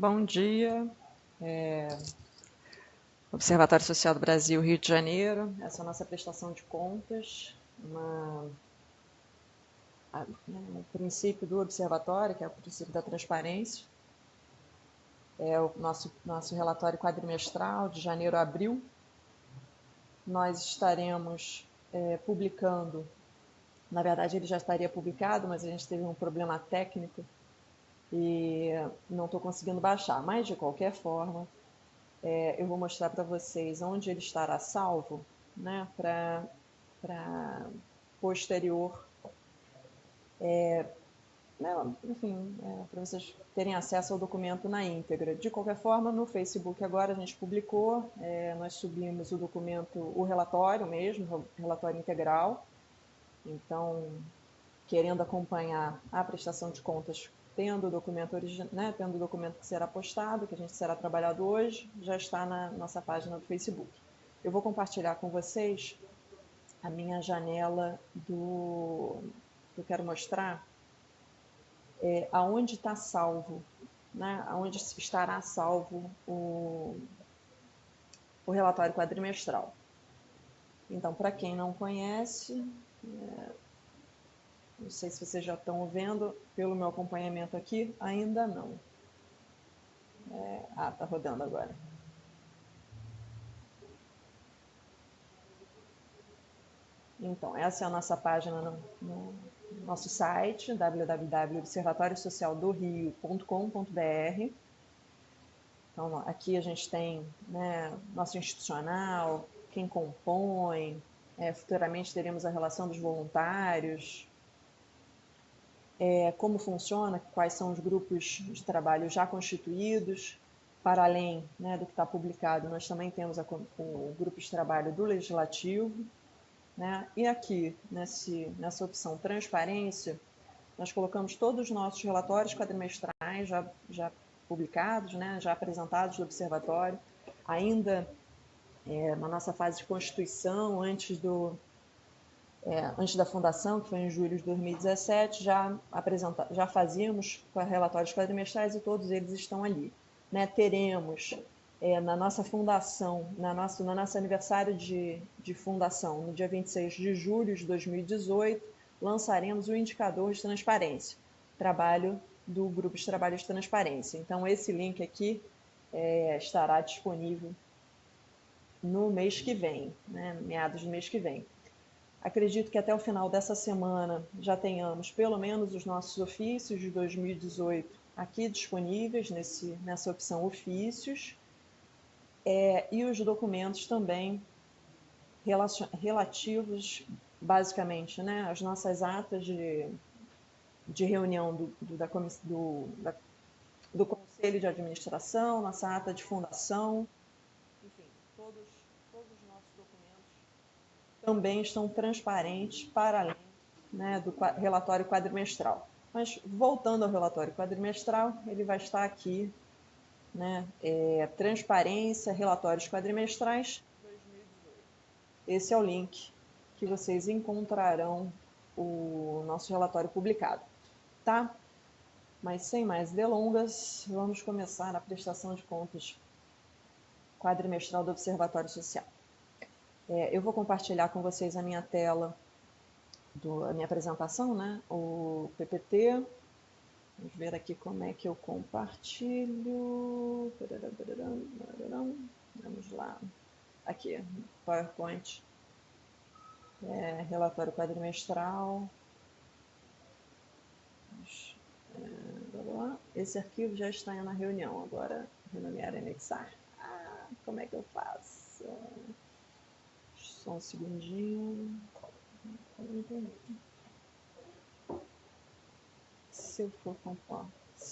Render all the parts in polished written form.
Bom dia, Observatório Social do Brasil, Rio de Janeiro. Essa é a nossa prestação de contas, o princípio do observatório, que é o princípio da transparência. É o nosso relatório quadrimestral de janeiro a abril. Nós estaremos publicando, na verdade ele já estaria publicado, mas a gente teve um problema técnico e não estou conseguindo baixar, mas de qualquer forma eu vou mostrar para vocês onde ele estará salvo, né, para posterior, enfim, para vocês terem acesso ao documento na íntegra. De qualquer forma, no Facebook agora a gente publicou, nós subimos o documento, o relatório mesmo, o relatório integral. Então, querendo acompanhar a prestação de contas, tendo o documento original, né, tendo o documento que será postado, que a gente será trabalhado hoje, já está na nossa página do Facebook. Eu vou compartilhar com vocês a minha janela do que eu quero mostrar, aonde está salvo, né, aonde estará salvo o relatório quadrimestral. Então, para quem não conhece, não sei se vocês já estão vendo pelo meu acompanhamento aqui, ainda não. Está rodando agora. Então, essa é a nossa página no nosso site, www.observatoriosocialdorio.com.br. Então, aqui a gente tem, né, nosso institucional, quem compõe, futuramente teremos a relação dos voluntários, como funciona, quais são os grupos de trabalho já constituídos. Para além, né, do que está publicado, nós também temos o grupo de trabalho do Legislativo, né? E aqui, nessa opção transparência, nós colocamos todos os nossos relatórios quadrimestrais já publicados, né, já apresentados do Observatório, ainda na nossa fase de constituição, antes da fundação, que foi em julho de 2017, já fazíamos relatórios quadrimestrais e todos eles estão ali. Né? Teremos, na nossa fundação, no nosso aniversário de fundação, no dia 26 de julho de 2018, lançaremos o indicador de transparência, trabalho do Grupo de Trabalho de Transparência. Então, esse link aqui estará disponível no mês que vem, né? Meados do mês que vem. Acredito que até o final dessa semana já tenhamos pelo menos os nossos ofícios de 2018 aqui disponíveis nessa opção ofícios, e os documentos também relativos, basicamente, né, às nossas atas de reunião do Conselho de Administração, nossa ata de fundação, enfim, todos os nossos documentos também estão transparentes para além, né, do relatório quadrimestral. Mas, voltando ao relatório quadrimestral, ele vai estar aqui, né, transparência, relatórios quadrimestrais 2018. Esse é o link que vocês encontrarão o nosso relatório publicado, tá? Mas, sem mais delongas, vamos começar a prestação de contas quadrimestral do Observatório Social. Eu vou compartilhar com vocês a minha tela, a minha apresentação, né? O PPT. Vamos ver aqui como é que eu compartilho. Vamos lá. Aqui, PowerPoint. Relatório quadrimestral. Esse arquivo já está na reunião. Agora, renomear e anexar. Como é que eu faço? Só um segundinho. Se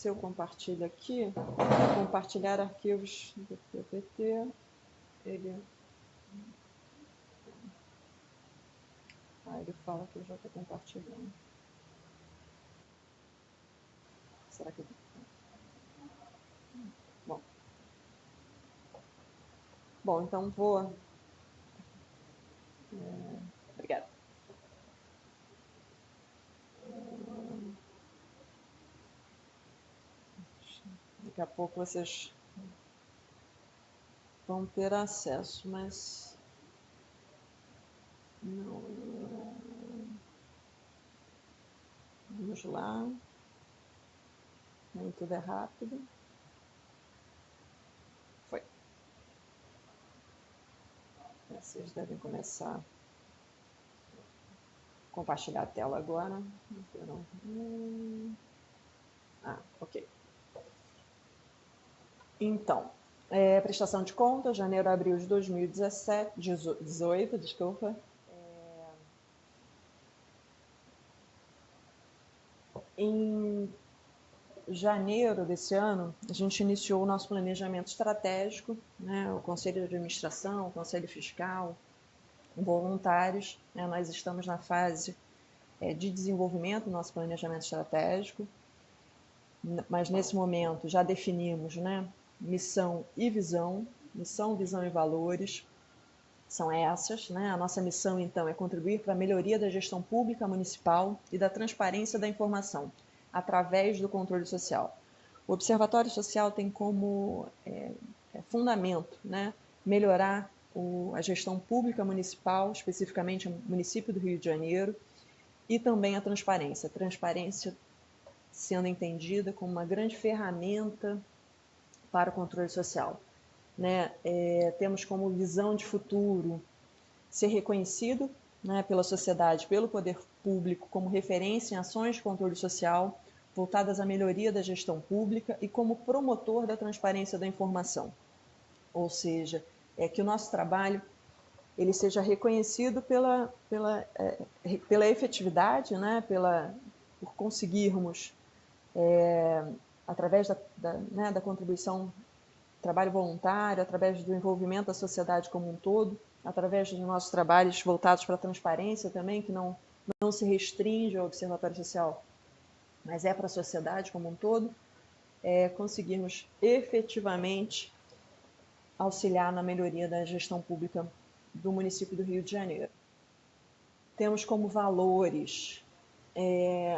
eu compartilho aqui, compartilhar arquivos do PPT, ele fala que eu já estou compartilhando. Será que... Bom, então vou... Obrigada. a pouco vocês vão ter acesso, mas não. Vamos lá. Nem tudo é rápido. Foi. Vocês devem começar a compartilhar a tela agora. Ok. Então, prestação de contas, janeiro a abril de 2018, desculpa. Em janeiro desse ano, a gente iniciou o nosso planejamento estratégico, né, o Conselho de Administração, o Conselho Fiscal, voluntários, né, nós estamos na fase de desenvolvimento do nosso planejamento estratégico, mas nesse momento já definimos, né, missão e visão, missão, visão e valores, são essas, né? A nossa missão, então, é contribuir para a melhoria da gestão pública municipal e da transparência da informação, através do controle social. O Observatório Social tem como fundamento, né, melhorar a gestão pública municipal, especificamente o município do Rio de Janeiro, e também a transparência. A transparência sendo entendida como uma grande ferramenta para o controle social. Né? Temos como visão de futuro ser reconhecido, né, pela sociedade, pelo poder público, como referência em ações de controle social voltadas à melhoria da gestão pública e como promotor da transparência da informação. Ou seja, que o nosso trabalho ele seja reconhecido pela efetividade, né, por conseguirmos, através da contribuição, trabalho voluntário, através do envolvimento da sociedade como um todo, através dos nossos trabalhos voltados para a transparência também, que não se restringe ao Observatório Social, mas é para a sociedade como um todo, conseguirmos efetivamente auxiliar na melhoria da gestão pública do município do Rio de Janeiro. Temos como valores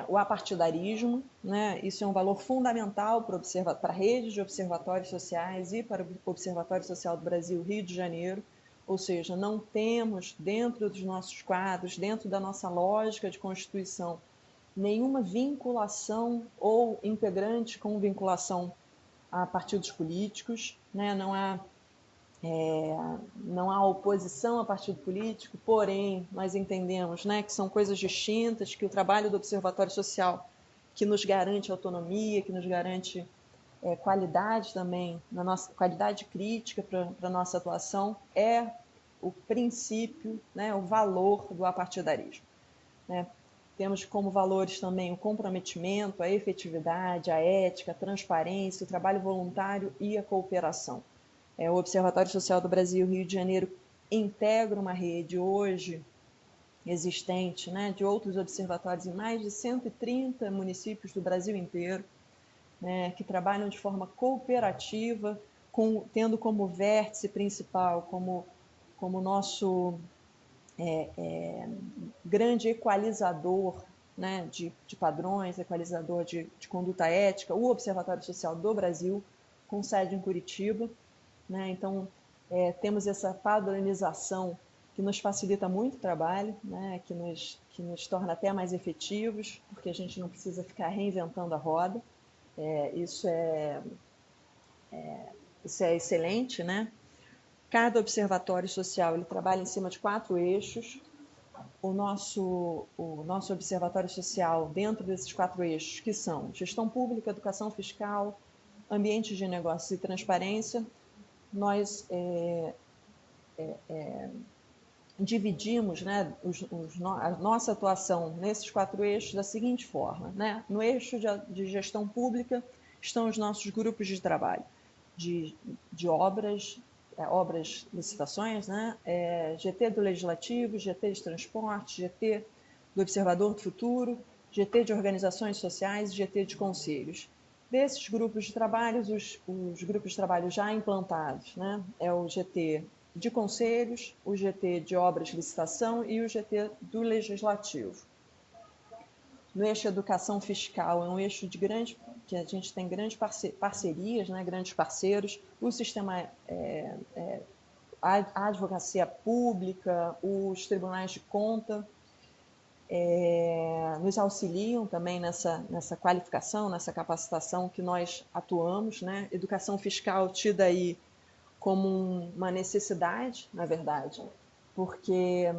o apartidarismo, né? Isso é um valor fundamental para a rede de observatórios sociais e para o Observatório Social do Brasil Rio de Janeiro, ou seja, não temos dentro dos nossos quadros, dentro da nossa lógica de constituição, nenhuma vinculação ou integrante com vinculação a partidos políticos, né? Não há oposição a partido político, porém, nós entendemos, né, que são coisas distintas, que o trabalho do Observatório Social, que nos garante autonomia, que nos garante qualidade também, qualidade crítica para a nossa atuação, é o princípio, né, o valor do apartidarismo. Né? Temos como valores também o comprometimento, a efetividade, a ética, a transparência, o trabalho voluntário e a cooperação. O Observatório Social do Brasil Rio de Janeiro integra uma rede hoje existente, né, de outros observatórios em mais de 130 municípios do Brasil inteiro, né, que trabalham de forma cooperativa, tendo como vértice principal, como nosso grande equalizador, né, de padrões, equalizador de conduta ética, o Observatório Social do Brasil, com sede em Curitiba. Né? Então, temos essa padronização que nos facilita muito o trabalho, né? que nos torna até mais efetivos, porque a gente não precisa ficar reinventando a roda. Isso é excelente. Né? Cada observatório social ele trabalha em cima de 4 eixos. O nosso observatório social, dentro desses 4 eixos, que são gestão pública, educação fiscal, ambiente de negócios e transparência, nós dividimos, né, a nossa atuação nesses 4 eixos da seguinte forma. Né? No eixo de gestão pública estão os nossos grupos de trabalho, de obras, licitações, né? GT do Legislativo, GT de Transporte, GT do Observador do Futuro, GT de Organizações Sociais e GT de Conselhos. Desses grupos de trabalho, os grupos de trabalho já implantados, né? É o GT de Conselhos, o GT de Obras de Licitação e o GT do Legislativo. No eixo Educação Fiscal, é um eixo de grande que a gente tem grandes parcerias, né, grandes parceiros, o sistema, a advocacia pública, os tribunais de conta, nos auxiliam também nessa qualificação, nessa capacitação que nós atuamos, né? Educação fiscal tida aí como uma necessidade, na verdade, porque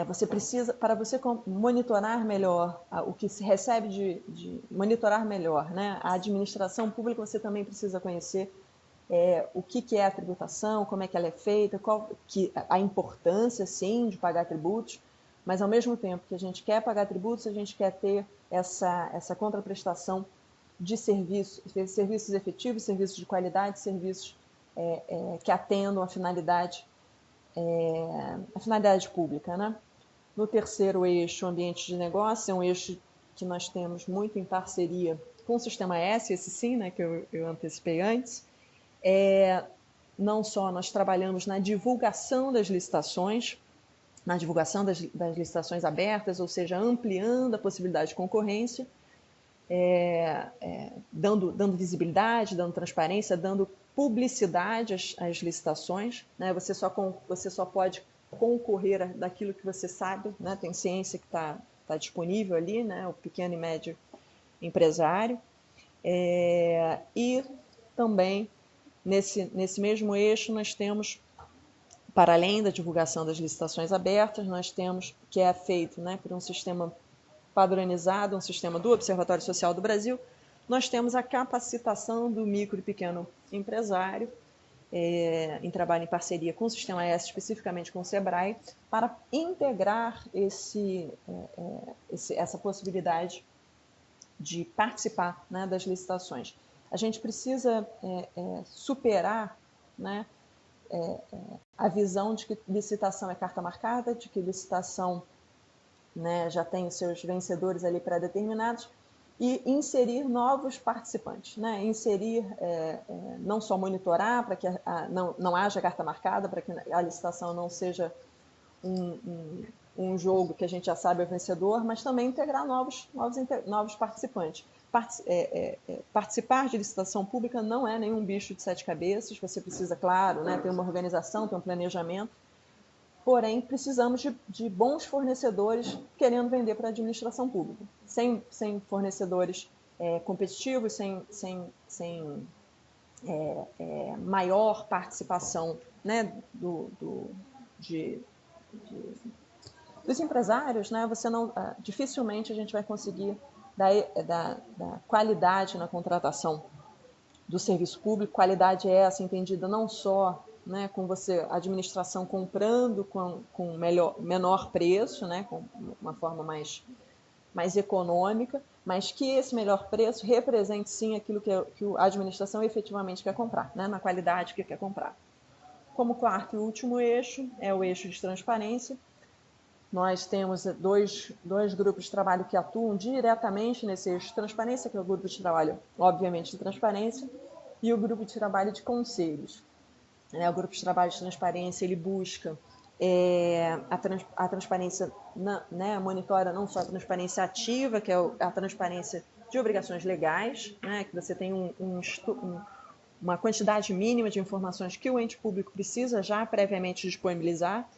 você precisa, para você monitorar melhor o que se recebe de monitorar melhor, né? A administração pública, você também precisa conhecer o que é a tributação, como é que ela é feita, a importância, sim, de pagar tributos, mas ao mesmo tempo que a gente quer pagar tributos, a gente quer ter essa contraprestação de serviços efetivos, serviços de qualidade, serviços que atendam a finalidade pública, né? No terceiro eixo, ambiente de negócio, é um eixo que nós temos muito em parceria com o Sistema S, esse sim, né, que eu antecipei antes. Não só nós trabalhamos na divulgação das licitações, das licitações abertas, ou seja, ampliando a possibilidade de concorrência, dando visibilidade, dando transparência, dando publicidade às licitações, né? Você só pode concorrer daquilo que você sabe, né? Tem ciência que está disponível ali, né? O pequeno e médio empresário. E também, nesse mesmo eixo, nós temos, para além da divulgação das licitações abertas, nós temos, que é feito, né, por um sistema padronizado, um sistema do Observatório Social do Brasil, nós temos a capacitação do micro e pequeno empresário, em trabalho em parceria com o Sistema S, especificamente com o SEBRAE, para integrar essa possibilidade de participar, né, das licitações. A gente precisa superar, né, a visão de que licitação é carta marcada, de que licitação, né, já tem os seus vencedores ali pré-determinados, e inserir novos participantes, né? Inserir, não só monitorar para que não haja carta marcada, para que a licitação não seja um jogo que a gente já sabe é o vencedor, mas também integrar novos participantes. Participar de licitação pública não é nenhum bicho de sete cabeças, você precisa, claro, né, ter uma organização, ter um planejamento, porém precisamos de bons fornecedores querendo vender para a administração pública. Sem fornecedores competitivos, sem maior participação, né, dos empresários, né, dificilmente a gente vai conseguir dar qualidade na contratação do serviço público. Qualidade é essa entendida não só, né, com a administração comprando com menor preço, né, com uma forma mais econômica, mas que esse melhor preço represente sim aquilo que a administração efetivamente quer comprar, né, na qualidade que quer comprar. Como quarto e último eixo, é o eixo de transparência. Nós temos dois grupos de trabalho que atuam diretamente nesse eixo de transparência, que é o grupo de trabalho, obviamente, de transparência, e o grupo de trabalho de conselhos. O grupo de trabalho de transparência, ele busca a transparência, né, monitora não só a transparência ativa, que é a transparência de obrigações legais, né, que você tem uma quantidade mínima de informações que o ente público precisa já previamente disponibilizar.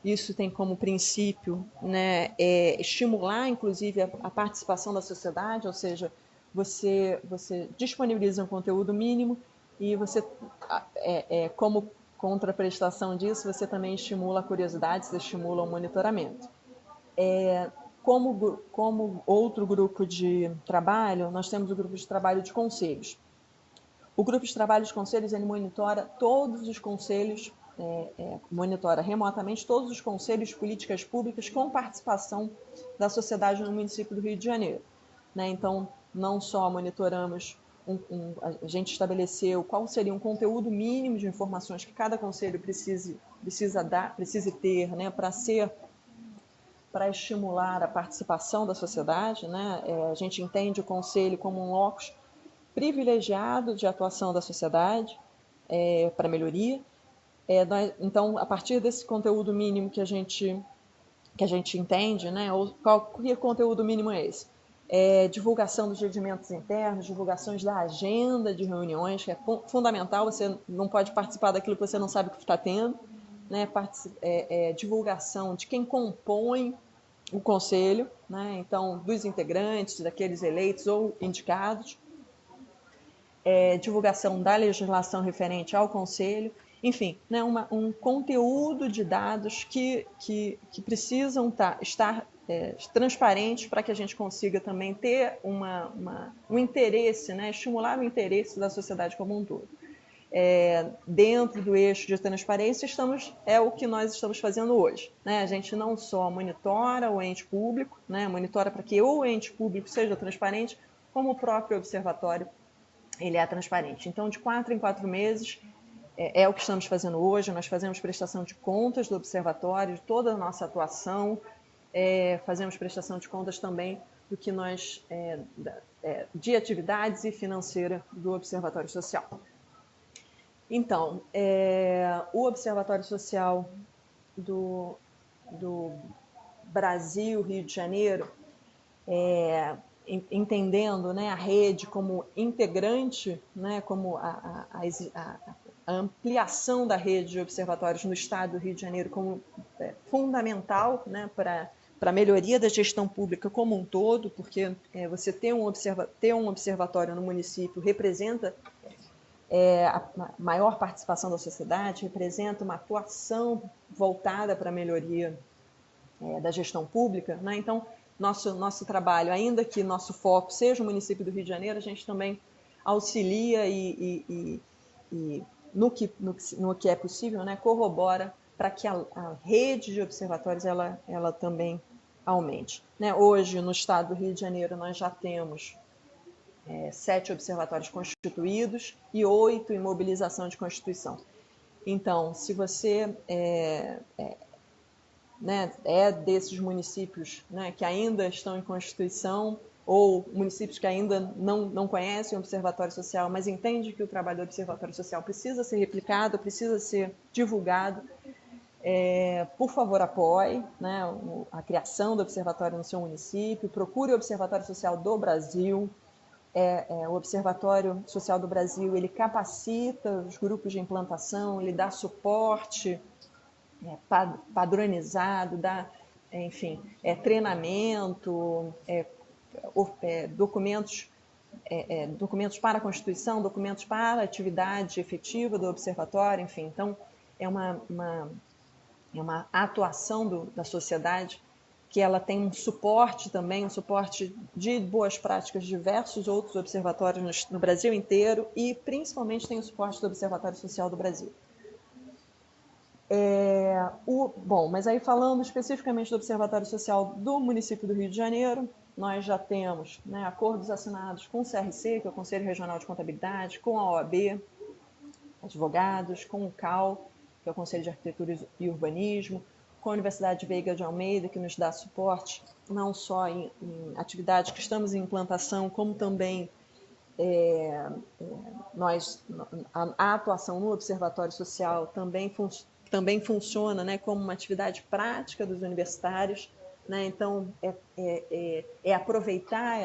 Isso tem como princípio, né, estimular, inclusive, a participação da sociedade, ou seja, você disponibiliza um conteúdo mínimo e você, como contraprestação disso, você também estimula a curiosidade, você estimula o monitoramento. Como outro grupo de trabalho, nós temos o grupo de trabalho de conselhos. O grupo de trabalho de conselhos, ele monitora todos os conselhos, monitora remotamente todos os conselhos de políticas públicas com participação da sociedade no município do Rio de Janeiro, né? Então, não só monitoramos, a gente estabeleceu qual seria um conteúdo mínimo de informações que cada conselho precise ter, né, para estimular a participação da sociedade, né? A gente entende o conselho como um locus privilegiado de atuação da sociedade para melhoria. Então, a partir desse conteúdo mínimo que a gente entende, né, que conteúdo mínimo é esse? divulgação dos regimentos internos, divulgações da agenda de reuniões, que é fundamental, você não pode participar daquilo que você não sabe que está tendo, né? Divulgação de quem compõe o conselho, né? Então, dos integrantes, daqueles eleitos ou indicados, divulgação da legislação referente ao conselho, enfim, né? Um conteúdo de dados que precisam estar transparentes para que a gente consiga também ter um interesse, né? Estimular o interesse da sociedade como um todo. Dentro do eixo de transparência, é o que nós estamos fazendo hoje, né? A gente não só monitora o ente público, né? Monitora para que o ente público seja transparente, como o próprio observatório ele é transparente. Então, de 4 em 4 meses, é o que estamos fazendo hoje. Nós fazemos prestação de contas do observatório, de toda a nossa atuação, fazemos prestação de contas também do que nós, de atividades e financeira do Observatório Social. Então, o Observatório Social do Brasil, Rio de Janeiro, entendendo, né, a rede como integrante, né, como a ampliação da rede de observatórios no estado do Rio de Janeiro como fundamental, né, para a melhoria da gestão pública como um todo, porque você ter um observatório no município representa a maior participação da sociedade, representa uma atuação voltada para a melhoria da gestão pública, né? Então, nosso trabalho, ainda que nosso foco seja o município do Rio de Janeiro, a gente também auxilia e no que é possível, né, corrobora para que a rede de observatórios ela também aumente. Né? Hoje, no estado do Rio de Janeiro, nós já temos 7 observatórios constituídos e 8 em mobilização de constituição. Então, se você né, desses municípios, né, que ainda estão em constituição, ou municípios que ainda não conhecem o Observatório Social, mas entendem que o trabalho do Observatório Social precisa ser replicado, precisa ser divulgado, por favor, apoie, né, a criação do Observatório no seu município, procure o Observatório Social do Brasil. O Observatório Social do Brasil, ele capacita os grupos de implantação, ele dá suporte padronizado, dá, enfim, treinamento, documentos para a Constituição, documentos para a atividade efetiva do observatório, enfim. Então, é uma atuação da sociedade que ela tem um suporte também, um suporte de boas práticas de diversos outros observatórios no Brasil inteiro e, principalmente, tem o suporte do Observatório Social do Brasil. Bom, mas aí falando especificamente do Observatório Social do município do Rio de Janeiro, nós já temos, né, acordos assinados com o CRC, que é o Conselho Regional de Contabilidade, com a OAB, advogados, com o CAL, que é o Conselho de Arquitetura e Urbanismo, com a Universidade Veiga de Almeida, que nos dá suporte não só em atividades que estamos em implantação, como também a atuação no Observatório Social também funciona, né, como uma atividade prática dos universitários, né? Então, aproveitar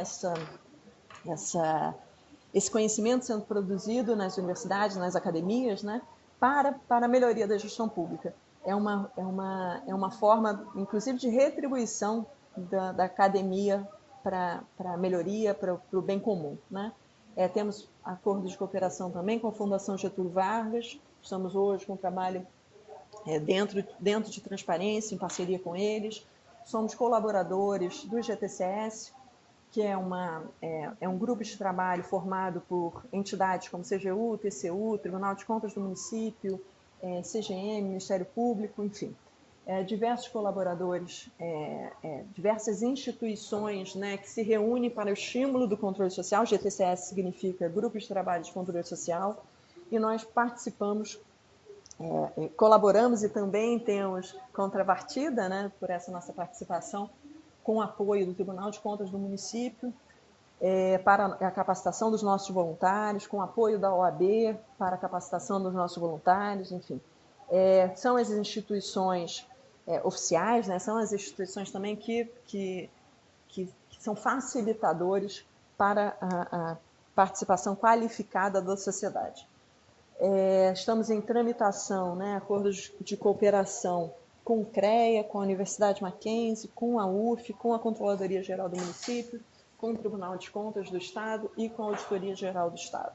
esse conhecimento sendo produzido nas universidades, nas academias, né, para a melhoria da gestão pública. É uma forma, inclusive, de retribuição da academia para a melhoria, para o bem comum, né? Temos acordos de cooperação também com a Fundação Getúlio Vargas, estamos hoje com um trabalho dentro de transparência, em parceria com eles. Somos colaboradores do GTCS, que é um grupo de trabalho formado por entidades como CGU, TCU, Tribunal de Contas do Município, CGM, Ministério Público, enfim. Diversos colaboradores, diversas instituições, né, que se reúnem para o estímulo do controle social. GTCS significa Grupo de Trabalho de Controle Social, e nós participamos, colaboramos e também temos contrapartida, né, por essa nossa participação, com apoio do Tribunal de Contas do município, para a capacitação dos nossos voluntários, com apoio da OAB para a capacitação dos nossos voluntários, enfim. São as instituições oficiais, né, são as instituições também que são facilitadores para a participação qualificada da sociedade. Estamos em tramitação, né, acordos de cooperação com o CREA, com a Universidade Mackenzie, com a UF, com a Controladoria Geral do Município, com o Tribunal de Contas do Estado e com a Auditoria Geral do Estado.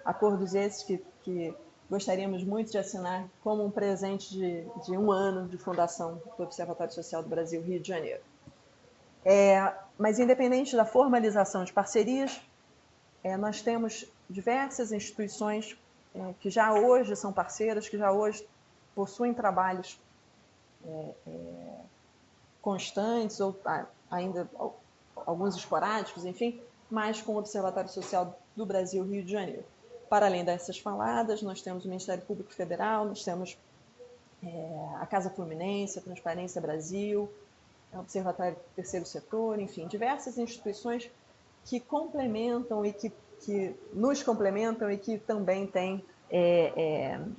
Acordos esses que gostaríamos muito de assinar como um presente de um ano de fundação do Observatório Social do Brasil, Rio de Janeiro. Mas, independente da formalização de parcerias, nós temos diversas instituições que já hoje são parceiras, que já hoje possuem trabalhos constantes, ou ainda alguns esporádicos, enfim, mas com o Observatório Social do Brasil, Rio de Janeiro. Para além dessas faladas, nós temos o Ministério Público Federal, nós temos a Casa Fluminense, a Transparência Brasil, o Observatório do Terceiro Setor, enfim, diversas instituições que complementam e que nos complementam e que também têm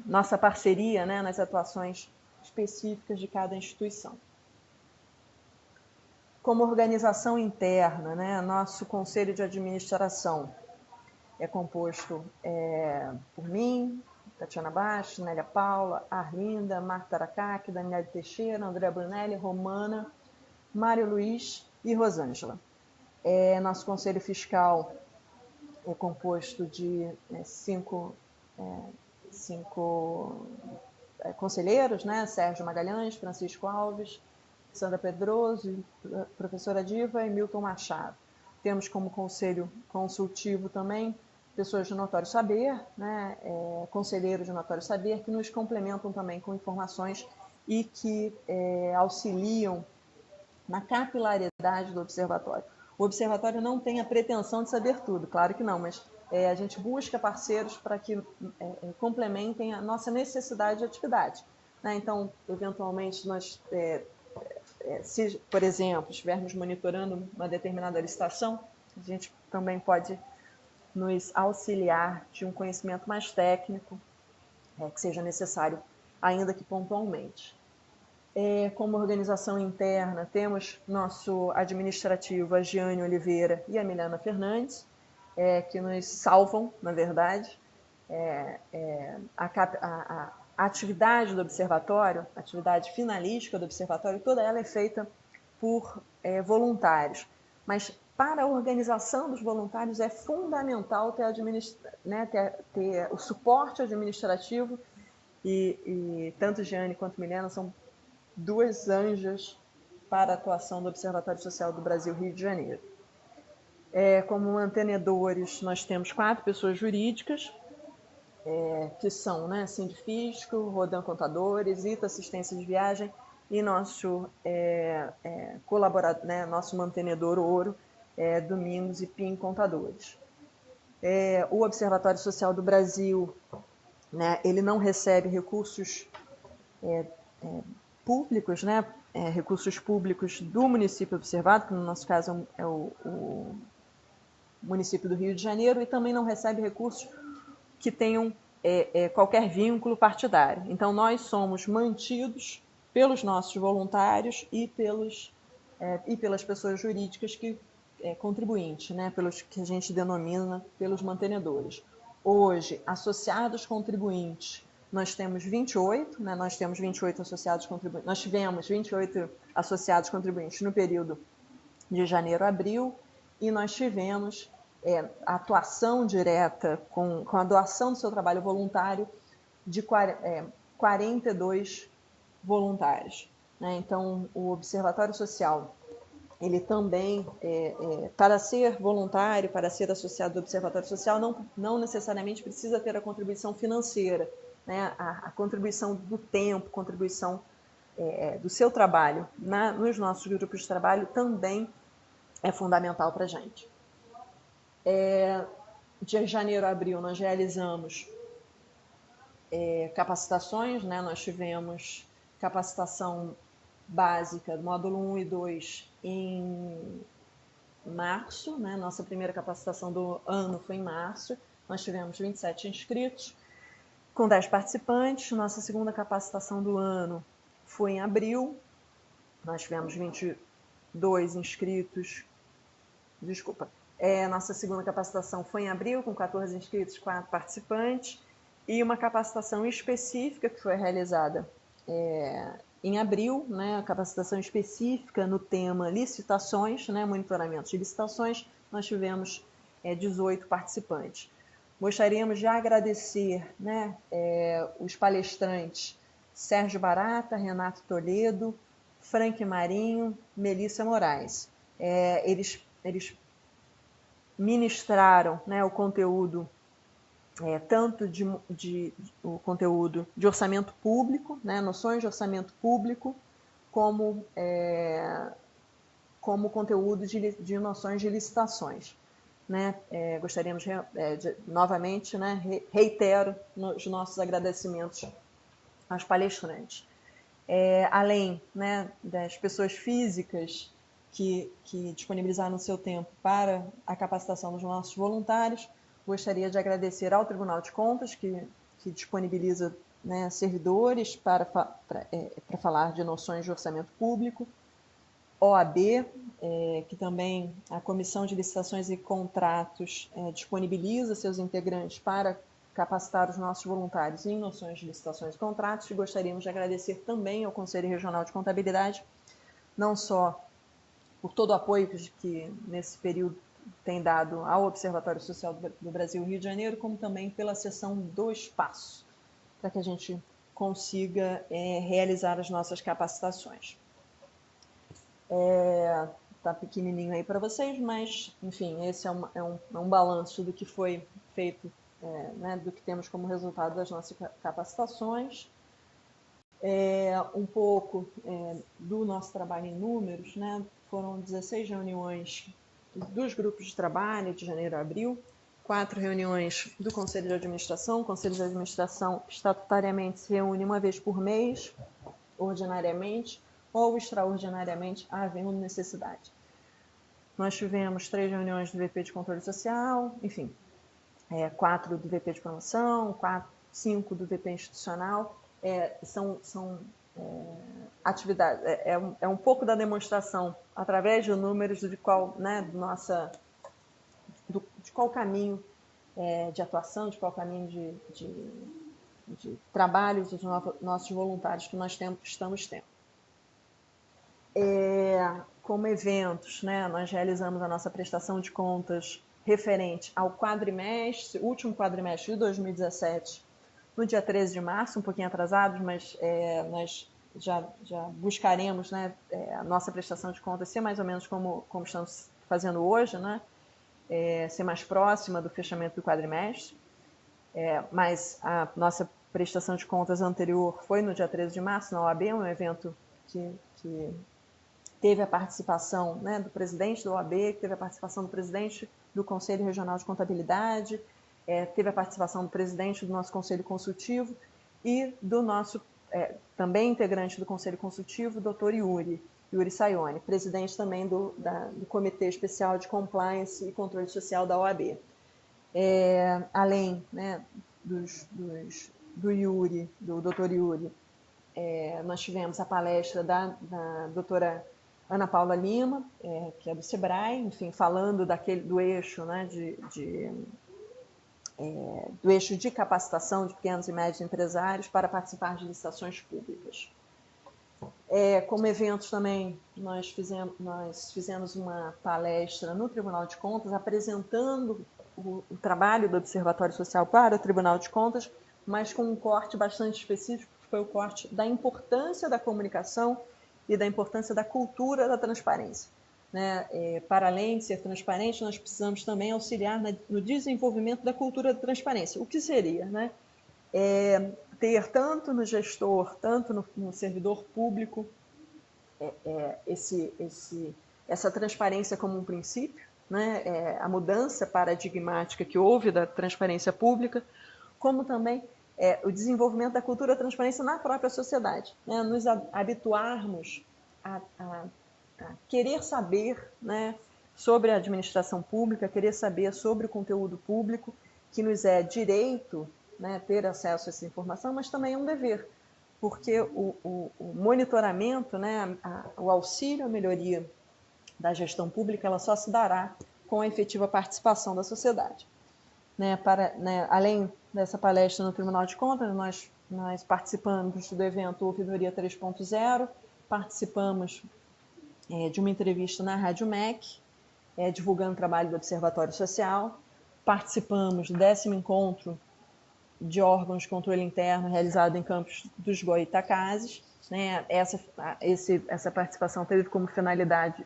nossa parceria, né, nas atuações específicas de cada instituição. Como organização interna, né, nosso Conselho de Administração é composto por mim, Tatiana Bastos, Nélia Paula, Arlinda, Marta Aracaque, Daniela Teixeira, André Brunelli, Romana, Mário Luiz e Rosângela. Nosso Conselho Fiscal é composto de cinco conselheiros, né? Sérgio Magalhães, Francisco Alves, Sandra Pedroso, professora Diva e Milton Machado. Temos como conselho consultivo também pessoas de notório saber, né? Conselheiros de notório saber, que nos complementam também com informações e que auxiliam na capilaridade do observatório. O observatório não tem a pretensão de saber tudo, claro que não, mas a gente busca parceiros para que complementem a nossa necessidade de atividade, né? Então, eventualmente, nós, se, por exemplo, estivermos monitorando uma determinada licitação, a gente também pode nos auxiliar de um conhecimento mais técnico, que seja necessário, ainda que pontualmente. Como organização interna, temos nosso administrativo, a Giane Oliveira e a Milena Fernandes, que nos salvam, na verdade. A atividade do observatório, a atividade finalística do observatório, toda ela é feita por voluntários. Mas para a organização dos voluntários é fundamental ter o suporte administrativo e tanto Giane quanto Milena são duas anjas para a atuação do Observatório Social do Brasil, Rio de Janeiro. Como mantenedores, nós temos 4 pessoas jurídicas, que são, né, Sindifisco, Rodan Contadores, Ita Assistência de Viagem e nosso colaborador, né, nosso mantenedor ouro, Domingos e Pim Contadores. O Observatório Social do Brasil, né, ele não recebe recursos públicos, né, recursos públicos do município observado, que no nosso caso é o município do Rio de Janeiro, e também não recebe recursos que tenham qualquer vínculo partidário. Então, nós somos mantidos pelos nossos voluntários e pelas pessoas jurídicas que contribuintes, né, pelos que a gente denomina pelos mantenedores. Hoje, associados contribuintes, nós temos 28, né, nós temos 28 associados contribuintes. Nós tivemos 28 associados contribuintes no período de janeiro a abril, e nós tivemos a atuação direta com a doação do seu trabalho voluntário de 42 voluntários, né? Então, o Observatório Social, ele também, para ser voluntário, para ser associado do Observatório Social, não necessariamente precisa ter a contribuição financeira, né? A contribuição do tempo, contribuição do seu trabalho nos nossos grupos de trabalho também é fundamental para a gente. De janeiro a abril, nós realizamos capacitações, né? Nós tivemos capacitação básica, módulo 1 e 2, em março, né? Nossa primeira capacitação do ano foi em março. Nós tivemos 27 inscritos, com 10 participantes. Nossa segunda capacitação do ano foi em abril. Nós tivemos 2 inscritos. Desculpa. Nossa segunda capacitação foi em abril, com 14 inscritos, 4 participantes. E uma capacitação específica que foi realizada em abril, né, a capacitação específica no tema licitações, né, monitoramento de licitações, nós tivemos 18 participantes. Gostaríamos de agradecer, né, os palestrantes Sérgio Barata, Renato Toledo, Frank Marinho, Melissa Moraes. Eles ministraram, né, o conteúdo tanto o conteúdo de orçamento público, né, noções de orçamento público, como conteúdo de noções de licitações. Né? Gostaríamos novamente, né, reitero os nossos agradecimentos aos palestrantes. Além, né, das pessoas físicas que disponibilizaram o seu tempo para a capacitação dos nossos voluntários, gostaria de agradecer ao Tribunal de Contas, que disponibiliza, né, servidores para falar de noções de orçamento público, OAB, que também a Comissão de Licitações e Contratos disponibiliza seus integrantes para capacitar os nossos voluntários em noções de licitações e contratos, e gostaríamos de agradecer também ao Conselho Regional de Contabilidade, não só por todo o apoio que nesse período tem dado ao Observatório Social do Brasil Rio de Janeiro, como também pela sessão do espaço, para que a gente consiga realizar as nossas capacitações. Está pequenininho aí para vocês, mas, enfim, esse é um balanço do que foi feito, né, do que temos como resultado das nossas capacitações. Um pouco do nosso trabalho em números, né? Foram 16 reuniões dos grupos de trabalho de janeiro a abril, 4 reuniões do Conselho de Administração. O Conselho de Administração estatutariamente se reúne uma vez por mês, ordinariamente, ou extraordinariamente, havendo necessidade. Nós tivemos 3 reuniões do VP de Controle Social, enfim, 4 do VP de Promoção, 5 do VP Institucional. São atividades, um pouco da demonstração, através de números, de qual, né, de qual caminho de atuação, de qual caminho de trabalho dos nossos voluntários que nós estamos tendo. Como eventos, né, nós realizamos a nossa prestação de contas referente ao quadrimestre, último quadrimestre de 2017, no dia 13 de março, um pouquinho atrasados, mas nós já buscaremos, né, a nossa prestação de contas ser mais ou menos como estamos fazendo hoje, né, ser mais próxima do fechamento do quadrimestre. Mas a nossa prestação de contas anterior foi no dia 13 de março, na OAB, um evento que teve a participação, né, do presidente da OAB, que teve a participação do presidente do Conselho Regional de Contabilidade, teve a participação do presidente do nosso Conselho Consultivo e do nosso, também integrante do Conselho Consultivo, doutor Yuri Sayone, presidente também do Comitê Especial de Compliance e Controle Social da OAB. Além, né, do Yuri, do doutor Yuri, nós tivemos a palestra da doutora Ana Paula Lima, que é do SEBRAE, enfim, falando do eixo, né, do eixo de capacitação de pequenos e médios empresários para participar de licitações públicas. Como eventos também, nós fizemos uma palestra no Tribunal de Contas, apresentando o trabalho do Observatório Social para o Tribunal de Contas, mas com um corte bastante específico, que foi o corte da importância da comunicação e da importância da cultura da transparência. Né? Para além de ser transparente, nós precisamos também auxiliar no desenvolvimento da cultura da transparência. O que seria? Né? Ter tanto no gestor, tanto no servidor público, essa transparência como um princípio, né? A mudança paradigmática que houve da transparência pública, como também o desenvolvimento da cultura da transparência na própria sociedade, né? Nos habituarmos a querer saber, né, sobre a administração pública, querer saber sobre o conteúdo público, que nos é direito, né, ter acesso a essa informação, mas também é um dever, porque o monitoramento, né, o auxílio à melhoria da gestão pública, ela só se dará com a efetiva participação da sociedade. Além dessa palestra no Tribunal de Contas, nós participamos do evento Ouvidoria 3.0, participamos de uma entrevista na Rádio MEC, divulgando o trabalho do Observatório Social, participamos do 10º encontro de órgãos de controle interno realizado em Campos dos Goytacazes. Essa participação teve como finalidade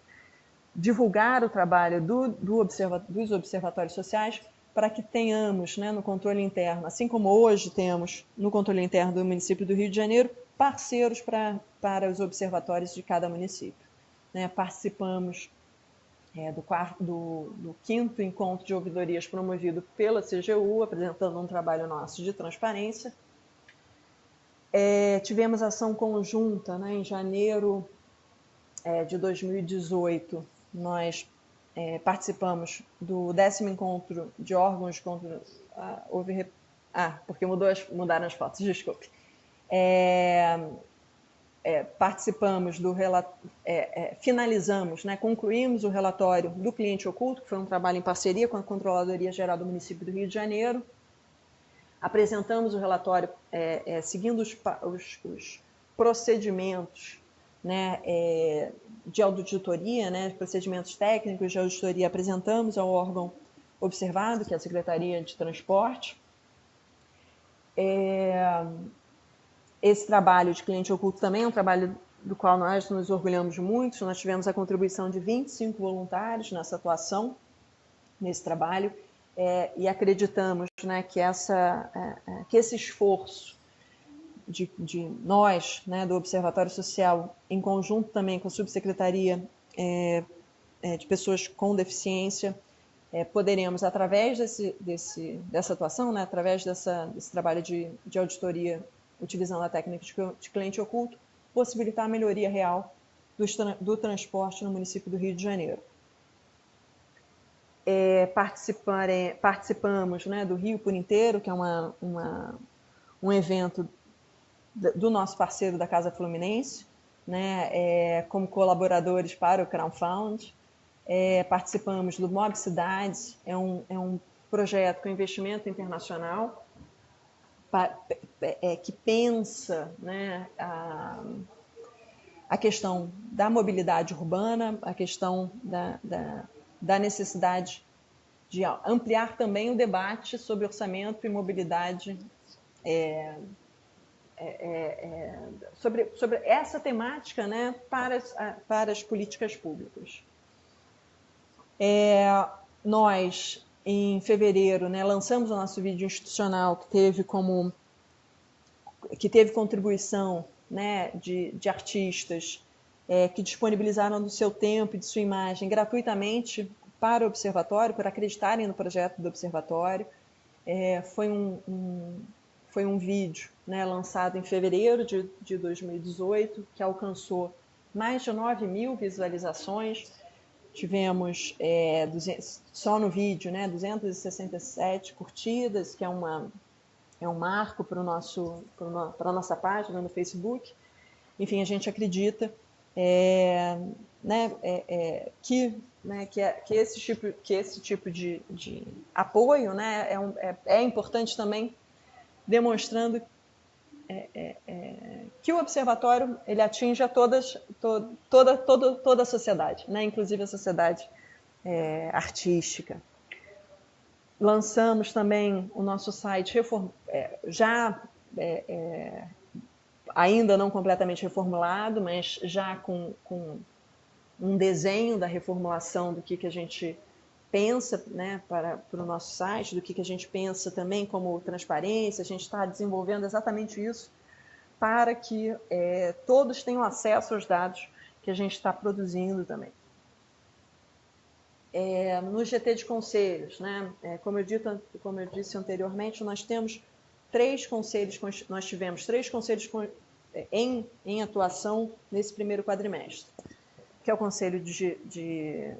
divulgar o trabalho dos observatórios sociais para que tenhamos, no controle interno, assim como hoje temos no controle interno do município do Rio de Janeiro, parceiros para os observatórios de cada município. Participamos do 5º encontro de ouvidorias promovido pela CGU, apresentando um trabalho nosso de transparência. Tivemos ação conjunta, em janeiro de 2018, nós participamos do 10º encontro de órgãos contra... porque mudaram as fotos, desculpe. Participamos do finalizamos, concluímos o relatório do cliente oculto, que foi um trabalho em parceria com a Controladoria Geral do município do Rio de Janeiro. Apresentamos o relatório seguindo os procedimentos de auditoria, procedimentos técnicos de auditoria, apresentamos ao órgão observado, que é a Secretaria de Transporte. Esse trabalho de cliente oculto também é um trabalho do qual nós nos orgulhamos muito. Nós tivemos a contribuição de 25 voluntários nessa atuação, nesse trabalho, e acreditamos que esse esforço de nós, do Observatório Social, em conjunto também com a Subsecretaria de Pessoas com Deficiência, poderemos, através dessa atuação, através desse trabalho de auditoria, utilizando a técnica de cliente oculto, possibilitar a melhoria real do transporte no município do Rio de Janeiro. Participamos do Rio por Inteiro, que é um evento do nosso parceiro da Casa Fluminense, como colaboradores para o Crowdfund. Participamos do Mob Cidades, é um projeto com investimento internacional, que pensa a questão da mobilidade urbana, a questão da necessidade de ampliar também o debate sobre orçamento e mobilidade, sobre essa temática para as políticas públicas. Nós, em fevereiro, lançamos o nosso vídeo institucional, que teve contribuição de artistas que disponibilizaram do seu tempo e de sua imagem gratuitamente para o Observatório, por acreditarem no projeto do Observatório. Foi um vídeo lançado em fevereiro de 2018, que alcançou mais de 9.000 visualizações. Tivemos, só no vídeo, 267 curtidas, que é um marco para a nossa página no Facebook. Enfim, a gente acredita que esse tipo de apoio é importante também, demonstrando que o Observatório ele atinge a toda a sociedade, inclusive a sociedade artística. Lançamos também o nosso site ainda não completamente reformulado, mas já com um desenho da reformulação do que a gente pensa para o nosso site, do que a gente pensa também como transparência. A gente está desenvolvendo exatamente isso para que todos tenham acesso aos dados que a gente está produzindo também. No GT de Conselhos, como eu disse anteriormente, nós tivemos três conselhos em atuação nesse primeiro quadrimestre, que é o Conselho de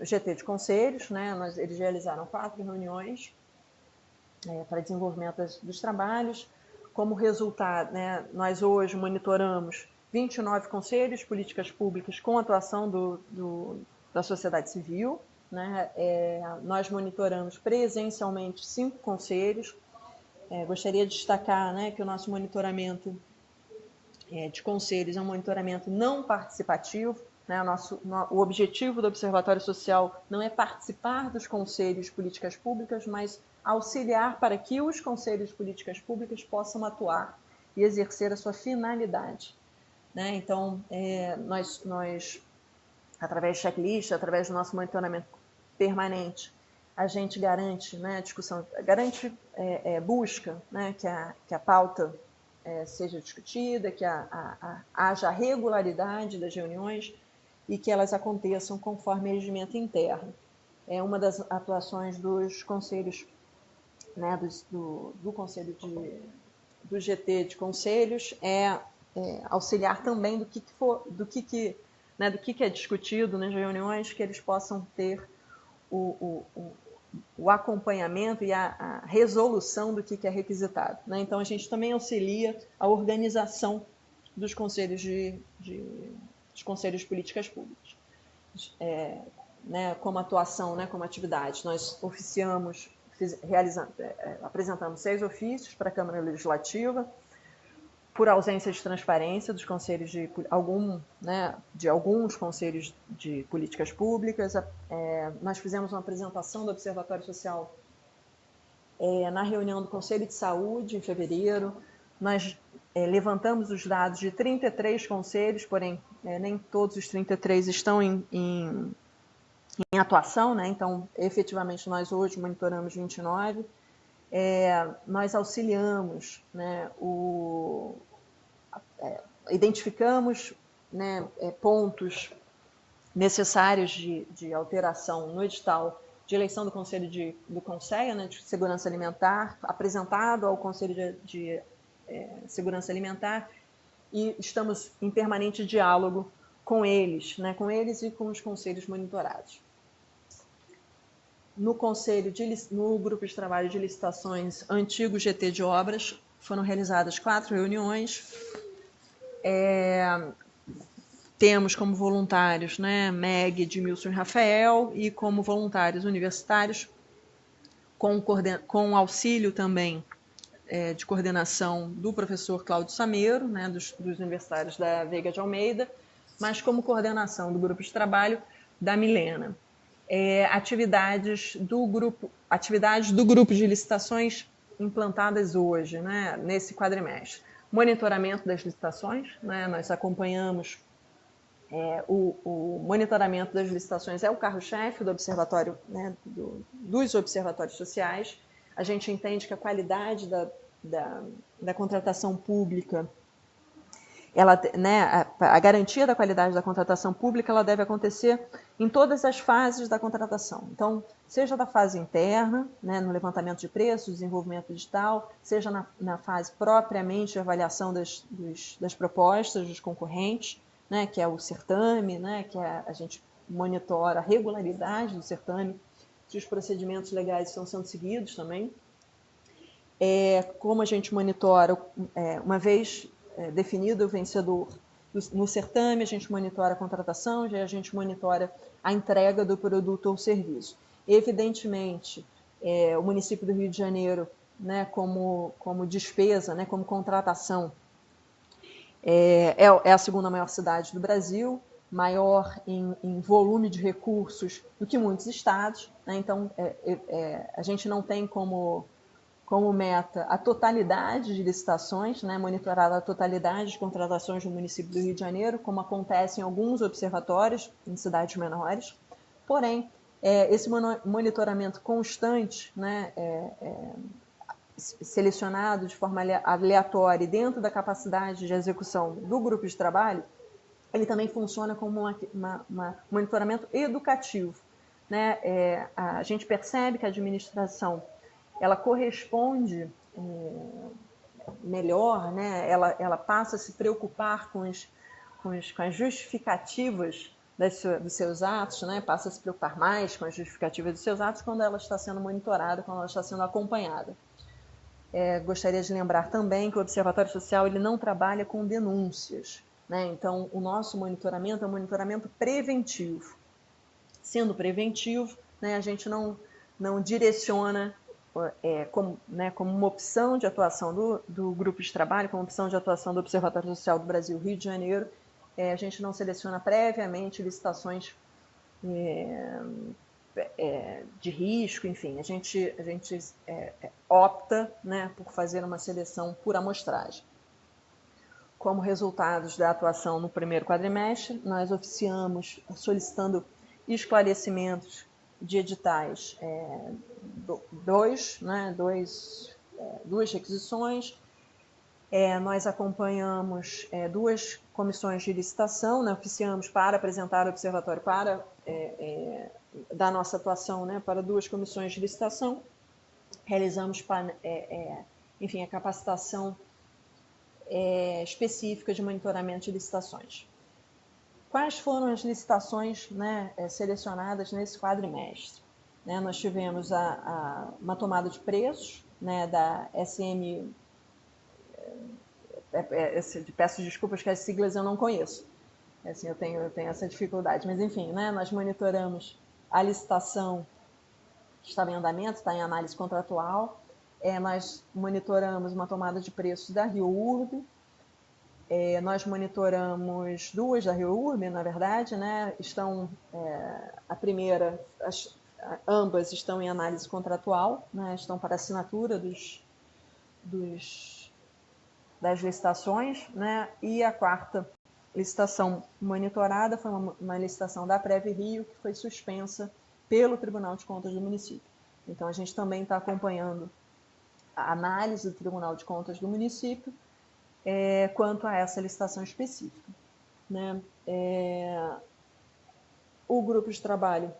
GT de Conselhos, eles realizaram 4 reuniões para desenvolvimento dos trabalhos. Como resultado, nós hoje monitoramos 29 conselhos, políticas públicas com atuação do da sociedade civil, né? Nós monitoramos presencialmente 5 conselhos. Gostaria de destacar, né, que o nosso monitoramento de conselhos é um monitoramento não participativo, né? O objetivo do Observatório Social não é participar dos conselhos de políticas públicas, mas auxiliar para que os conselhos de políticas públicas possam atuar e exercer a sua finalidade, né? Então, nós, através de checklist, através do nosso monitoramento permanente, a gente garante, né, discussão, busca, né, que a pauta seja discutida, que haja regularidade das reuniões e que elas aconteçam conforme regimento interno. Uma das atuações dos conselhos, né, do conselho do GT de conselhos auxiliar também do que é discutido nas reuniões, que eles possam ter o acompanhamento e a resolução do que é requisitado, né? Então, a gente também auxilia a organização dos conselhos dos conselhos de políticas públicas. Né, como atuação, né, como atividade, nós apresentamos 6 ofícios para a Câmara Legislativa, por ausência de transparência dos conselhos de alguns conselhos de políticas públicas. Nós fizemos uma apresentação do Observatório Social na reunião do Conselho de Saúde, em fevereiro. Nós levantamos os dados de 33 conselhos, porém nem todos os 33 estão em atuação, né? Então, efetivamente, nós hoje monitoramos 29. Nós auxiliamos, né, identificamos, né, pontos necessários de alteração no edital de eleição do Conselho do Conselho, né, de Segurança Alimentar, apresentado ao Conselho de Segurança Alimentar, e estamos em permanente diálogo com eles, né, com eles e com os conselhos monitorados. No grupo de trabalho de licitações antigo GT de obras, foram realizadas 4 reuniões. Temos como voluntários, né, Meg, Edmilson e Rafael, e como voluntários universitários, com auxílio também de coordenação do professor Cláudio Sameiro, né, dos universitários da Veiga de Almeida, mas como coordenação do grupo de trabalho da Milena. Atividades do grupo de licitações implantadas hoje, né, nesse quadrimestre. Monitoramento das licitações, né, nós acompanhamos o monitoramento das licitações, é o carro-chefe do observatório, né, dos observatórios sociais. A gente entende que a qualidade da contratação pública, a garantia da qualidade da contratação pública, ela deve acontecer em todas as fases da contratação. Então, seja da fase interna, né, no levantamento de preços, desenvolvimento digital, seja na fase propriamente de avaliação das propostas dos concorrentes, né, que é o certame, né, que a gente monitora a regularidade do certame, se os procedimentos legais estão sendo seguidos também. Como a gente monitora, uma vez definido o vencedor no certame, a gente monitora a contratação, a gente monitora a entrega do produto ou serviço. Evidentemente, o município do Rio de Janeiro, né, como despesa, né, como contratação, é a segunda maior cidade do Brasil, maior em volume de recursos do que muitos estados, né? Então, a gente não tem como meta a totalidade de licitações, né, monitorar a totalidade de contratações no município do Rio de Janeiro, como acontece em alguns observatórios em cidades menores. Porém, esse monitoramento constante, né, selecionado de forma aleatória dentro da capacidade de execução do grupo de trabalho, ele também funciona como um monitoramento educativo, né? A gente percebe que a administração ela corresponde melhor, né? Ela passa a se preocupar com as justificativas dos seus atos, né? Passa a se preocupar mais com as justificativas dos seus atos quando ela está sendo monitorada, quando ela está sendo acompanhada. Gostaria de lembrar também que o Observatório Social ele não trabalha com denúncias, né? Então, o nosso monitoramento é um monitoramento preventivo. sendo preventivo, né, a gente não direciona como uma opção de atuação do grupo de trabalho, como opção de atuação do Observatório Social do Brasil Rio de Janeiro, a gente não seleciona previamente licitações de risco, enfim, a gente opta, né, por fazer uma seleção por amostragem. Como resultados da atuação no primeiro quadrimestre, nós oficiamos solicitando esclarecimentos de editais, duas requisições. Nós acompanhamos 2 comissões de licitação, né, oficiamos para apresentar o observatório da nossa atuação, né, para 2 comissões de licitação. Realizamos a capacitação específica de monitoramento de licitações. Quais foram as licitações, né, selecionadas nesse quadrimestre? Né, nós tivemos uma tomada de preços, né, da SM, peço desculpas que as siglas eu não conheço, assim, eu tenho essa dificuldade, mas enfim, né, nós monitoramos a licitação que estava em andamento, está em análise contratual. Nós monitoramos uma tomada de preços da Rio Urb, nós monitoramos 2 da Rio Urb, na verdade, né? A primeira, ambas estão em análise contratual, né? Estão para assinatura das licitações, né? E a 4ª licitação monitorada foi uma licitação da Prev Rio, que foi suspensa pelo Tribunal de Contas do município. Então, a gente também está acompanhando a análise do Tribunal de Contas do município quanto a essa licitação específica. Né? O grupo de trabalho,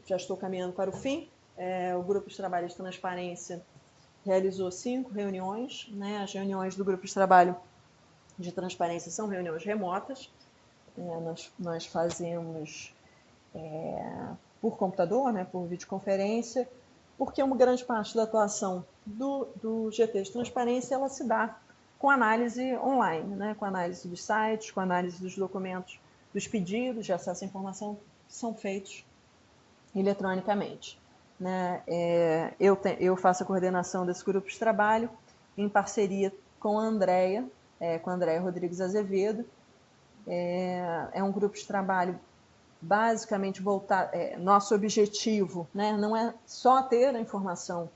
já estou caminhando para o fim, o grupo de trabalho de transparência realizou 5 reuniões, né? As reuniões do grupo de trabalho de transparência são reuniões remotas, nós fazemos por computador, né, por videoconferência, porque uma grande parte da atuação do GT de transparência ela se dá com análise online, né, com análise dos sites, com análise dos documentos, dos pedidos de acesso à informação que são feitos eletronicamente. Né? Eu faço a coordenação desse grupo de trabalho em parceria com a Andréia Rodrigues Azevedo. É um grupo de trabalho basicamente voltado. Nosso objetivo, né, não é só ter a informação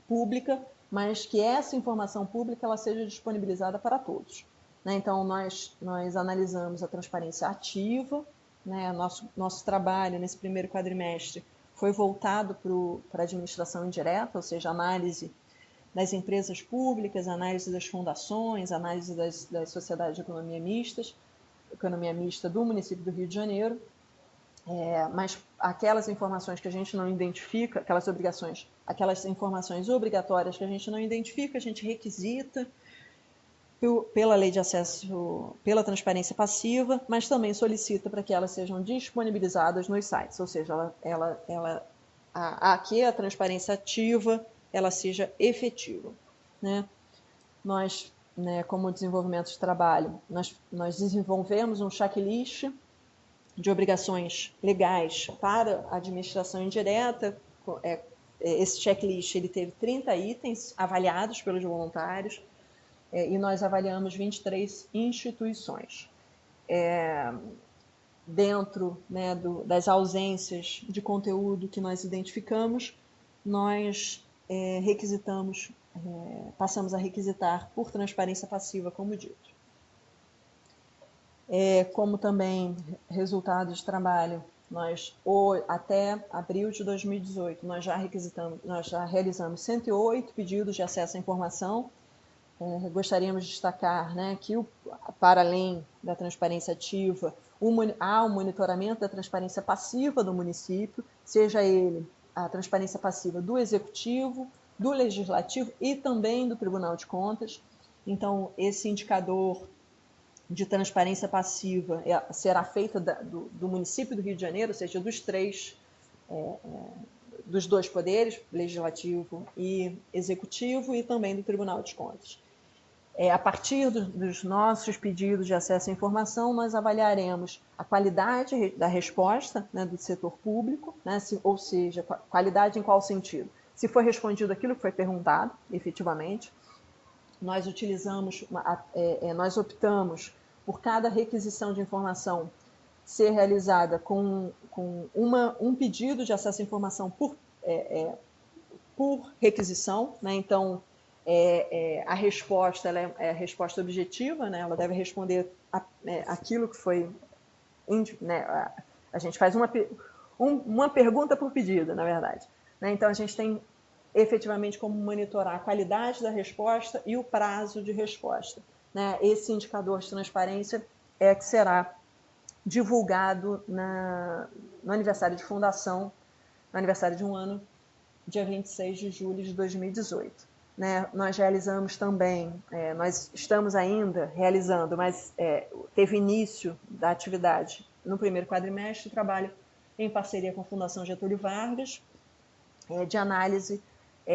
pública, mas que essa informação pública ela seja disponibilizada para todos. Né? Então, nós analisamos a transparência ativa, né? Nosso trabalho nesse primeiro quadrimestre foi voltado para a administração indireta, ou seja, análise das empresas públicas, análise das fundações, análise das sociedades de economia mista do município do Rio de Janeiro, mas aquelas informações que a gente não identifica, aquelas informações obrigatórias que a gente não identifica, a gente requisita pela lei de acesso, pela transparência passiva, mas também solicita para que elas sejam disponibilizadas nos sites, ou seja, aqui a transparência ativa ela seja efetiva. Né? Nós, né, como desenvolvimento de trabalho, nós desenvolvemos um checklist de obrigações legais para a administração indireta. Esse checklist ele teve 30 itens avaliados pelos voluntários, e nós avaliamos 23 instituições. Dentro, né, das ausências de conteúdo que nós identificamos, nós passamos a requisitar por transparência passiva, como dito. Como também resultado de trabalho, até abril de 2018, nós já realizamos 108 pedidos de acesso à informação. Gostaríamos de destacar, né, que, para além da transparência ativa, há um monitoramento da transparência passiva do município, seja ele a transparência passiva do Executivo, do Legislativo e também do Tribunal de Contas. Então, esse indicador de transparência passiva será feita do município do Rio de Janeiro, ou seja, dos 2 poderes, Legislativo e Executivo, e também do Tribunal de Contas. A partir dos nossos pedidos de acesso à informação, nós avaliaremos a qualidade da resposta, né, do setor público, né, ou seja, qualidade em qual sentido? Se foi respondido aquilo que foi perguntado, efetivamente, nós optamos por cada requisição de informação ser realizada com um pedido de acesso à informação por requisição, né? Então, a resposta ela é a resposta objetiva, né? Ela deve responder aquilo que foi... Né? A gente faz uma pergunta por pedido, na verdade. Né? Então, a gente tem efetivamente como monitorar a qualidade da resposta e o prazo de resposta. Né? Esse indicador de transparência é que será divulgado no aniversário de fundação, no aniversário de um ano, dia 26 de julho de 2018. Né? Nós realizamos também, nós estamos ainda realizando, mas teve início da atividade no primeiro quadrimestre, trabalho em parceria com a Fundação Getúlio Vargas, de análise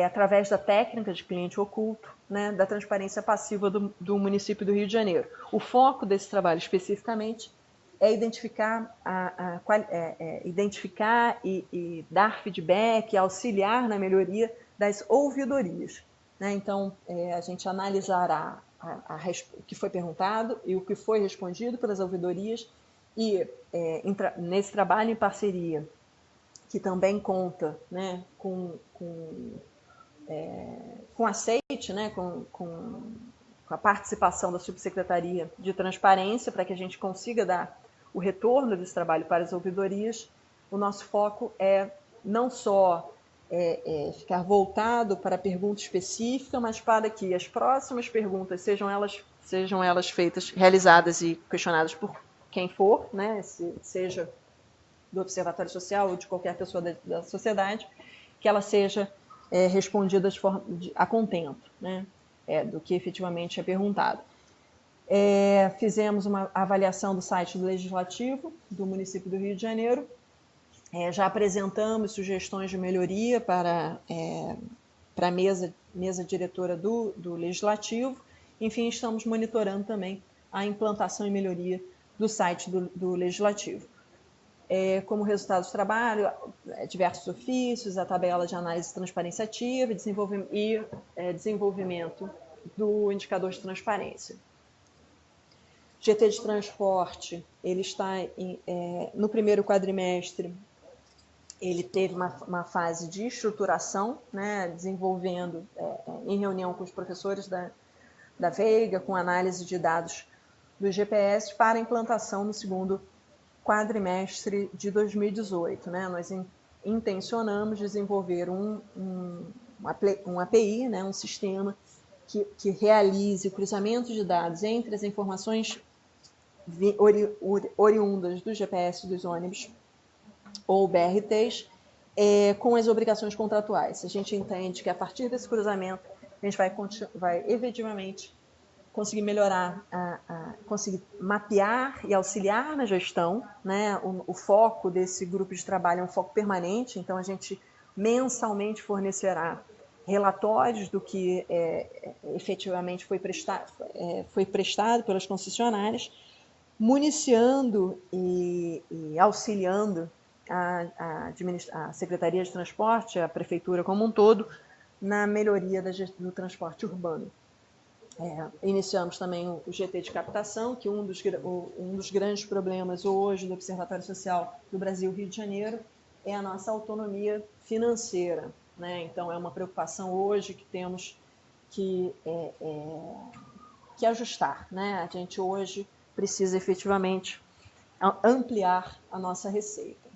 através da técnica de cliente oculto, né, da transparência passiva do município do Rio de Janeiro. O foco desse trabalho especificamente é identificar, identificar e dar feedback, auxiliar na melhoria das ouvidorias. Né? Então, a gente analisará o que foi perguntado e o que foi respondido pelas ouvidorias e, nesse trabalho em parceria, que também conta, né, com aceite, né, com a participação da Subsecretaria de Transparência, para que a gente consiga dar o retorno desse trabalho para as ouvidorias. O nosso foco é não só ficar voltado para a pergunta específica, mas para que as próximas perguntas sejam elas feitas, realizadas e questionadas por quem for, né, seja do Observatório Social ou de qualquer pessoa da sociedade, que ela seja respondida a contento, né, do que efetivamente é perguntado. Fizemos uma avaliação do site do Legislativo do município do Rio de Janeiro, já apresentamos sugestões de melhoria para a mesa diretora do Legislativo. Enfim, estamos monitorando também a implantação e melhoria do site do Legislativo. Como resultado do trabalho, diversos ofícios, a tabela de análise de transparência ativa e desenvolvimento do indicador de transparência. GT de transporte, ele está no primeiro quadrimestre, ele teve uma fase de estruturação, né, desenvolvendo em reunião com os professores da Veiga, com análise de dados do GPS para implantação no segundo quadrimestre de 2018. Né? Nós intencionamos desenvolver um API, né, um sistema que realize o cruzamento de dados entre as informações oriundas do GPS dos ônibus ou BRTs com as obrigações contratuais. A gente entende que a partir desse cruzamento a gente vai efetivamente conseguir melhorar, conseguir mapear e auxiliar na gestão, né? O foco desse grupo de trabalho é um foco permanente, então a gente mensalmente fornecerá relatórios do que efetivamente foi prestado pelas concessionárias, municiando e auxiliando a Secretaria de Transporte, a Prefeitura como um todo, na melhoria do transporte urbano. Iniciamos também o GT de captação, que um dos grandes problemas hoje do Observatório Social do Brasil, Rio de Janeiro, é a nossa autonomia financeira. Né? Então, é uma preocupação hoje que temos que ajustar. Né? A gente hoje precisa efetivamente ampliar a nossa receita.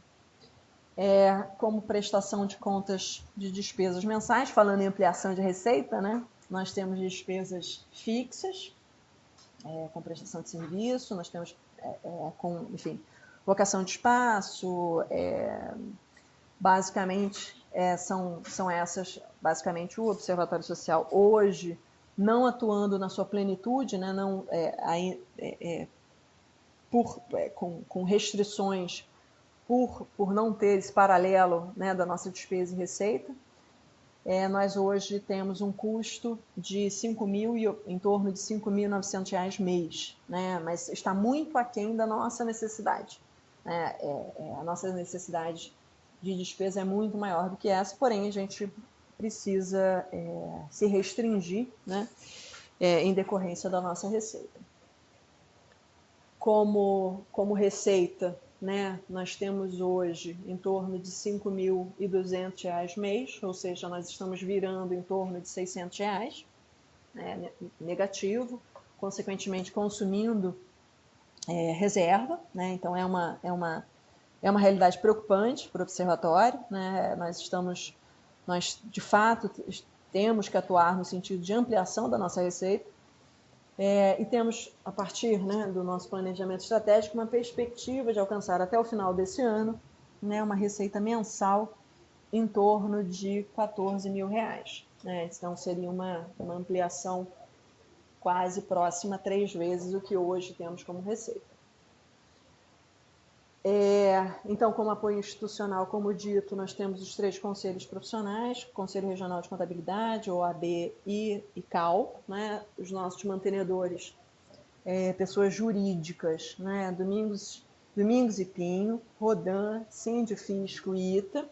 Como prestação de contas de despesas mensais, falando em ampliação de receita, né? Nós temos despesas fixas, com prestação de serviço, nós temos com, enfim, locação de espaço, basicamente são essas, basicamente o Observatório Social hoje, não atuando na sua plenitude, né, não, com restrições, por não ter esse paralelo, né, da nossa despesa e receita, nós hoje temos um custo de em torno de R$ 5.900 mês, né? Mas está muito aquém da nossa necessidade. Né? A nossa necessidade de despesa é muito maior do que essa, porém a gente precisa se restringir, né? Em decorrência da nossa receita. Como receita, né, nós temos hoje em torno de R$ 5.200 mês, ou seja, nós estamos virando em torno de R$ 600, né, negativo, consequentemente consumindo reserva, né, então é uma realidade preocupante para o observatório, né, nós de fato temos que atuar no sentido de ampliação da nossa receita, e temos, a partir, né, do nosso planejamento estratégico, uma perspectiva de alcançar até o final desse ano, né, uma receita mensal em torno de R$ 14.000. Né? Então, seria uma ampliação quase próxima a 3 vezes o que hoje temos como receita. Então, como apoio institucional, como dito, nós temos os 3 conselhos profissionais, Conselho Regional de Contabilidade, OAB e CAL, né? Os nossos mantenedores, pessoas jurídicas, né? Domingos e Pinho, Rodan, Sindifisco e ITA.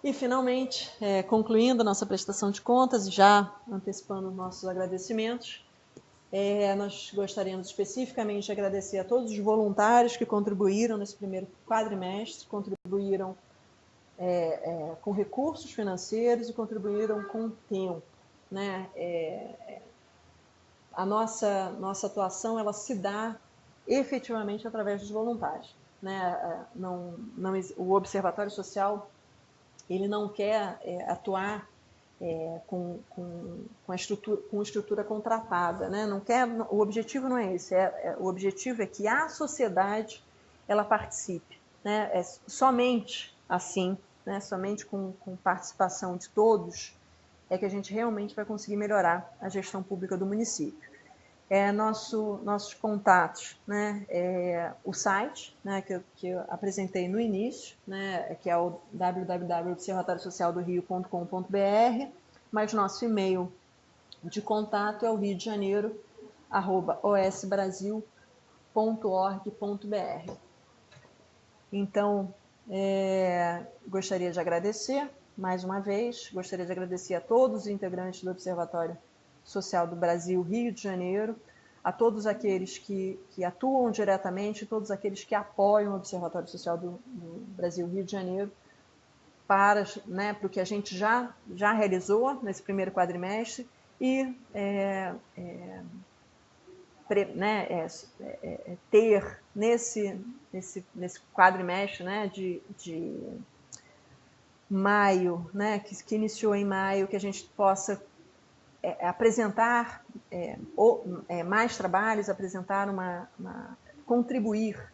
E, finalmente, concluindo a nossa prestação de contas, já antecipando nossos agradecimentos, nós gostaríamos especificamente de agradecer a todos os voluntários que contribuíram nesse primeiro quadrimestre, contribuíram com recursos financeiros e contribuíram com tempo. Né? A nossa atuação ela se dá efetivamente através dos voluntários. Né? O Observatório Social ele não quer atuar com estrutura contratada, né? Não quer, o objetivo não é esse, o objetivo é que a sociedade ela participe, né? Somente assim, né? Somente com participação de todos é que a gente realmente vai conseguir melhorar a gestão pública do município. Nossos contatos, né? O site, né? que eu apresentei no início, né? Que é o www.observatoriosocialdorio.com.br, mas nosso e-mail de contato é o riodejaneiro@osbrasil.org.br. Então, gostaria de agradecer mais uma vez, gostaria de agradecer a todos os integrantes do Observatório Social do Brasil, Rio de Janeiro, a todos aqueles que atuam diretamente, todos aqueles que apoiam o Observatório Social do Brasil, Rio de Janeiro, para o que a gente já realizou nesse primeiro quadrimestre e ter nesse quadrimestre, né, de maio, né, que iniciou em maio, que a gente possa apresentar mais trabalhos, contribuir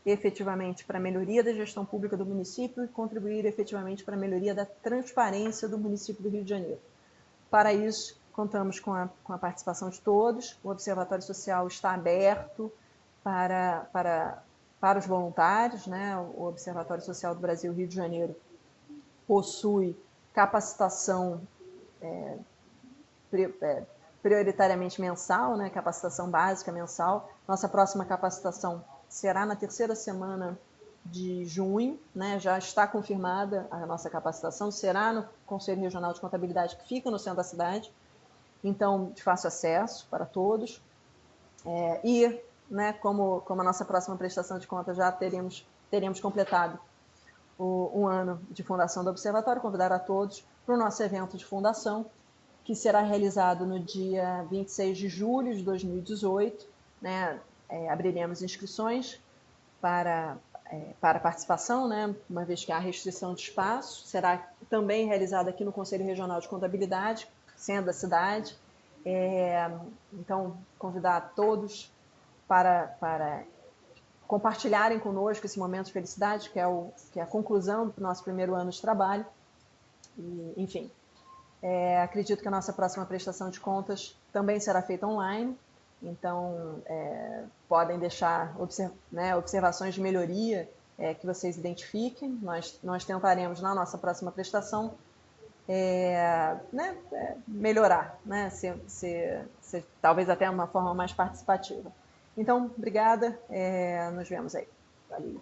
efetivamente para a melhoria da gestão pública do município e contribuir efetivamente para a melhoria da transparência do município do Rio de Janeiro. Para isso, contamos com a participação de todos, o Observatório Social está aberto para os voluntários, né? O Observatório Social do Brasil Rio de Janeiro possui capacitação prioritariamente mensal, né? Capacitação básica mensal. Nossa próxima capacitação será na 3ª semana de junho, né? Já está confirmada a nossa capacitação, será no Conselho Regional de Contabilidade, que fica no centro da cidade, então de fácil acesso para todos. Né, como a nossa próxima prestação de contas já teremos completado um ano de fundação do Observatório, convidar a todos para o nosso evento de fundação, que será realizado no dia 26 de julho de 2018. Né? Abriremos inscrições para participação, né? Uma vez que há restrição de espaço. Será também realizado aqui no Conselho Regional de Contabilidade, centro da cidade. Então, convidar a todos para compartilharem conosco esse momento de felicidade, que é a conclusão do nosso primeiro ano de trabalho. E, enfim, acredito que a nossa próxima prestação de contas também será feita online, então podem deixar observações de melhoria que vocês identifiquem. Nós tentaremos, na nossa próxima prestação, melhorar, né? Ser talvez até uma forma mais participativa. Então, obrigada, nos vemos aí. Valeu.